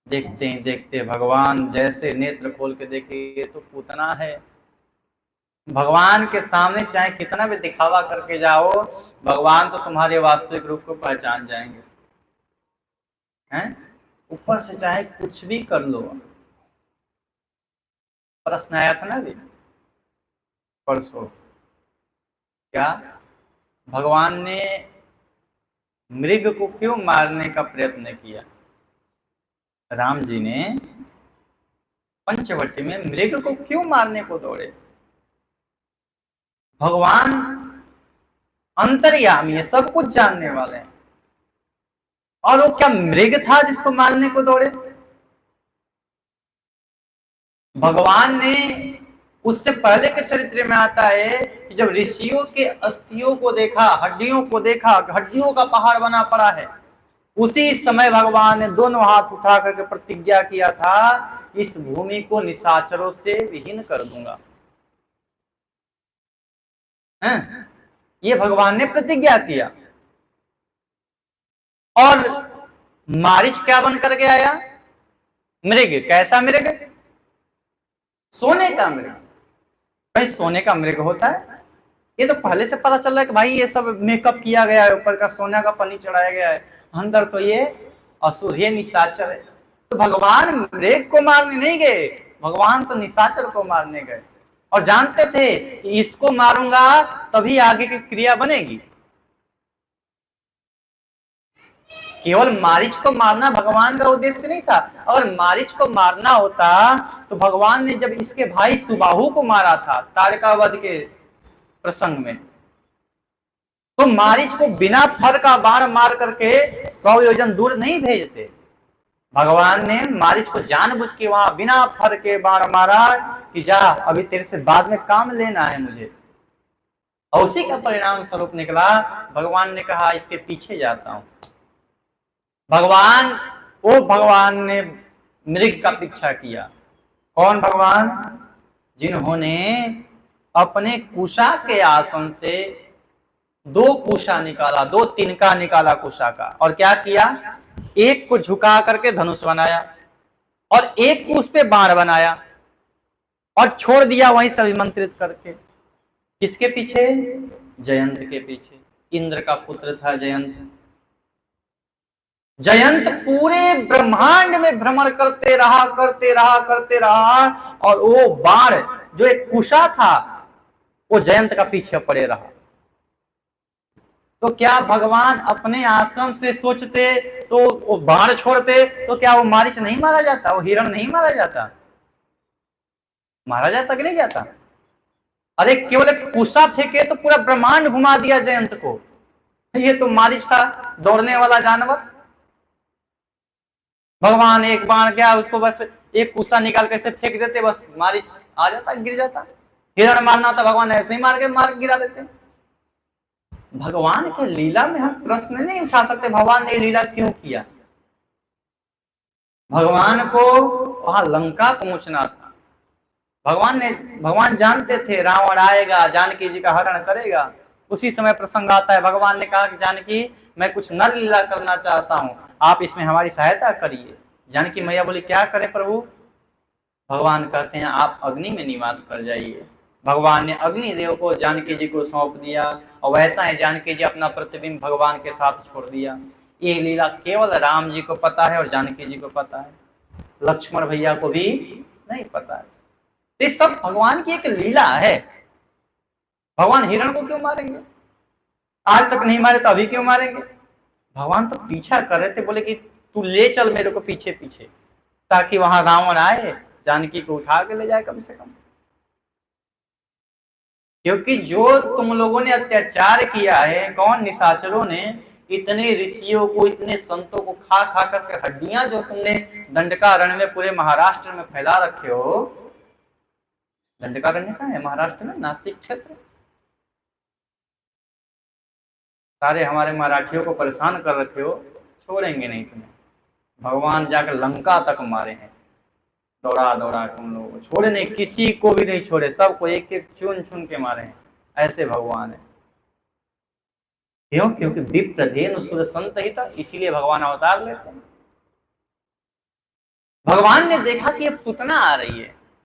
देखते ही देखते भगवान जैसे नेत्र खोल के देखे ये तो पूतना है। भगवान के सामने चाहे कितना भी दिखावा करके जाओ, भगवान तो तुम्हारे वास्तविक रूप को पहचान जाएंगे। हैं? ऊपर से चाहे कुछ भी कर लो। प्रश्न आया था ना भी परसों, क्या भगवान ने मृग को क्यों मारने का प्रयत्न किया? राम जी ने पंचवटी में मृग को क्यों मारने को दौड़े? भगवान अंतर्यामी है, सब कुछ जानने वाले हैं, और वो क्या मृग था जिसको मारने को दौड़े? भगवान ने उससे पहले के चरित्र में आता है कि जब ऋषियों के अस्थियों को देखा, हड्डियों को देखा, हड्डियों का पहाड़ बना पड़ा है, उसी समय भगवान ने दोनों हाथ उठा करके प्रतिज्ञा किया था, इस भूमि को निशाचरों से विहीन कर दूंगा। है? ये भगवान ने प्रतिज्ञा किया। और मारीच क्या बन करके आया? मृग। कैसा मृग? सोने का मृग। भाई सोने का मृग होता है? ये तो पहले से पता चल रहा है कि भाई ये सब मेकअप किया गया है, ऊपर का सोना का पन्नी चढ़ाया गया है, अंदर तो ये असुर है, निशाचर है। तो भगवान मृग को मारने नहीं गए, भगवान तो निशाचर को मारने गए, और जानते थे कि इसको मारूंगा तभी आगे की क्रिया बनेगी। केवल मारीच को मारना भगवान का उद्देश्य नहीं था। अगर मारीच को मारना होता तो भगवान ने जब इसके भाई सुबाहु को मारा था तारकावध के प्रसंग में, तो मारीच को बिना फर का बाण मार करके 100 योजन दूर नहीं भेजते। भगवान ने मारीच को जानबूझ के वहां बिना फर के बाण मारा कि जा, अभी तेरे से बाद में काम लेना है मुझे। और उसी का परिणाम स्वरूप निकला, भगवान ने कहा इसके पीछे जाता हूं। भगवान ने मृग का पीछा किया। कौन भगवान? जिन्होंने अपने कुशा के आसन से 2 कुशा निकाला, 2 तिनका निकाला कुशा का, और क्या किया? एक को झुका करके धनुष बनाया और एक को उस पे बाण बनाया और छोड़ दिया वहीं से अभिमंत्रित करके। किसके पीछे? जयंत के पीछे। इंद्र का पुत्र था जयंत। जयंत पूरे ब्रह्मांड में भ्रमण करते रहा, और वो बाण जो एक कुशा था वो जयंत का पीछे पड़े रहा। तो क्या भगवान अपने आश्रम से सोचते तो वो बाण छोड़ते तो क्या वो मारीच नहीं मारा जाता? वो हिरण नहीं मारा जाता? मारा जाता कि नहीं जाता? अरे केवल एक कुशा फेंके तो पूरा ब्रह्मांड घुमा दिया जयंत को। ये तो मारीच था, दौड़ने वाला जानवर। भगवान एक बाण क्या, उसको बस एक कुशा निकाल के फेंक देते, बस मारीच आ जाता, गिर जाता। हिरण मारना होता भगवान ऐसे ही मार गिरा देते। भगवान के लीला में हम प्रश्न नहीं उठा सकते भगवान ने लीला क्यों किया। भगवान को वहां लंका पहुंचना था। भगवान जानते थे रावण आएगा, जानकी जी का हरण करेगा। उसी समय प्रसंग आता है, भगवान ने कहा कि जानकी मैं कुछ नर लीला करना चाहता हूं, आप इसमें हमारी सहायता करिए। जानकी मैया बोली क्या करें प्रभु? भगवान कहते हैं आप अग्नि में निवास कर जाइए। भगवान ने अग्निदेव को जानकी जी को सौंप दिया, और वैसा ही जानकी जी अपना प्रतिबिंब भगवान के साथ छोड़ दिया। ये लीला केवल राम जी को पता है और जानकी जी को पता है, लक्ष्मण भैया को भी नहीं पता है। ये सब भगवान की एक लीला है। भगवान हिरण को क्यों मारेंगे? आज तक नहीं मारे तो अभी क्यों मारेंगे? भगवान तो पीछा कर रहे थे, बोले कि तू ले चल मेरे को पीछे पीछे, ताकि वहां रावण आए, जानकी को उठा के ले जाए कम से कम। क्योंकि जो तुम लोगों ने अत्याचार किया है, कौन? निशाचरों ने। इतने ऋषियों को, इतने संतों को खा खा करके हड्डियां जो तुमने दंडकारण्य में पूरे महाराष्ट्र में फैला रखे हो। दंडकारण्य कहाँ है? महाराष्ट्र में नासिक क्षेत्र। सारे हमारे मराठियों को परेशान कर रखे हो, छोड़ेंगे नहीं तुम्हें। भगवान जाकर लंका तक मारे हैं, दौड़ा दौड़ा तुम लोगों को, छोड़े नहीं, किसी को भी नहीं छोड़े, सबको एक एक चुन चुन के मारे हैं। ऐसे भगवान है। क्यों? क्योंकि विप्रधेनु सुर संत ही था, इसीलिए भगवान अवतार लेते हैं। भगवान ने देखा कि ये पुतना आ रही है,